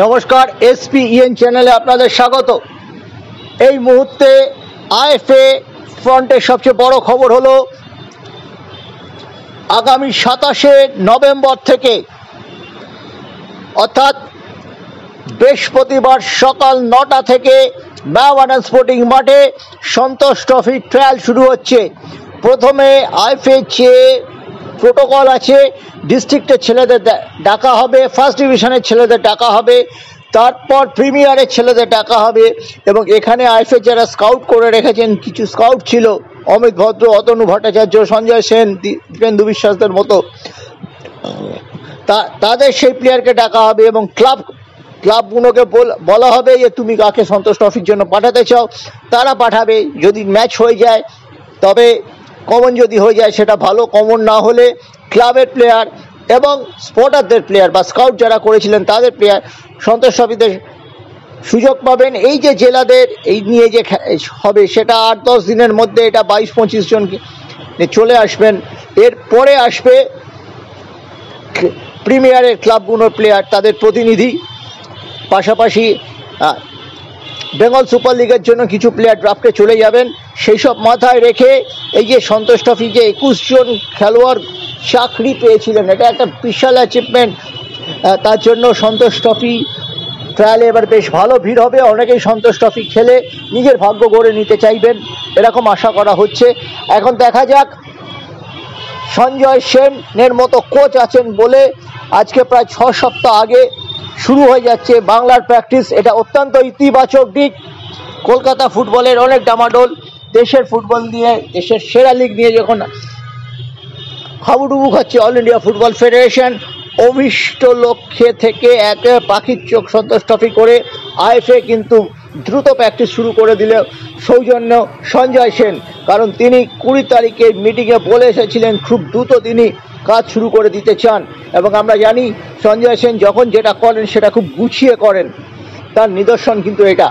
নমস্কার, এসপিইএন চ্যানেলে আপনাদের স্বাগত। এই মুহূর্তে আইএফএ ফ্রন্টের সবচেয়ে বড় খবর হলো আগামী 27শে নভেম্বর থেকে অর্থাৎ বৃহস্পতিবার সকাল 9টা থেকে ম্যাওয়ানা স্পোর্টিং মাঠে সন্তোষ ট্রফি ট্রায়াল শুরু হচ্ছে। প্রথমে আইএফএ যে প্রোটোকল আছে, ডিস্ট্রিক্টের ছেলেদের ডাকা হবে, ফার্স্ট ডিভিশনের ছেলেদের ডাকা হবে, তারপর প্রিমিয়ারের ছেলেদের ডাকা হবে। এবং এখানে আইএফএ যারা স্কাউট করে রেখেছেন, কিছু স্কাউট ছিল, অমিত ভদ্র, অতনু ভট্টাচার্য, সঞ্জয় সেন, দীপেন্দু বিশ্বাসদের মতো, তাদের সেই প্লেয়ারকে ডাকা হবে এবং ক্লাবগুলোকে বলা হবে যে তুমি কাকে সন্তোষ ট্রফির জন্য পাঠাতে চাও, তারা পাঠাবে। যদি ম্যাচ হয়ে যায় তবে কমন, যদি হয়ে যায় সেটা ভালো, কমন না হলে ক্লাবের প্লেয়ার এবং স্পটারদের প্লেয়ার বা স্কাউট যারা করেছিলেন তাদের প্লেয়ার সন্তোষ ট্রফিতে সুযোগ পাবেন। এই যে জেলাদের এই নিয়ে যে হবে সেটা 8-10 দিনের মধ্যে এটা 22-25 জন চলে আসবেন। এরপরে আসবে প্রিমিয়ারের ক্লাবগুলোর প্লেয়ার, তাদের প্রতিনিধি, পাশাপাশি বেঙ্গল সুপার লিগের জন্য কিছু প্লেয়ার ড্রাফটে চলে যাবেন। সেই সব মাথায় রেখে এই যে সন্তোষ ট্রফি যে 21 জন খেলোয়াড় চাকরি পেয়েছিলেন, এটা একটা বিশাল অ্যাচিভমেন্ট। তার জন্য সন্তোষ ট্রফি ট্রায়ালে এবার বেশ ভালো ভিড় হবে। অনেকেই সন্তোষ ট্রফি খেলে নিজের ভাগ্য গড়ে নিতে চাইবেন, এরকম আশা করা হচ্ছে। এখন দেখা যাক, সঞ্জয় সেনের মতো কোচ আছেন বলে আজকে প্রায় 6 সপ্তাহ আগে শুরু হয়ে যাচ্ছে বাংলার প্র্যাকটিস। এটা অত্যন্ত ইতিবাচক দিক। কলকাতা ফুটবলের অনেক ডামাডোল, দেশের ফুটবল নিয়ে, দেশের সেরা লিগ নিয়ে যখন হাবুডুবু খাচ্ছে অল ইন্ডিয়া ফুটবল ফেডারেশন, অভিষ্ট লক্ষ্যে থেকে এক পাখির চোখ সন্তোষ ট্রফি করে আইএফএ কিন্তু দ্রুত প্র্যাকটিস শুরু করে দিল সৌজন্য সঞ্জয় সেন। কারণ তিনি 20 তারিখের মিটিংয়ে বলে এসেছিলেন খুব দ্রুত তিনি কাজ শুরু করে দিতে চান। এবং আমরা জানি সঞ্জয় সেন যখন যেটা করেন সেটা খুব গুছিয়ে করেন, তার নিদর্শন কিন্তু এটা।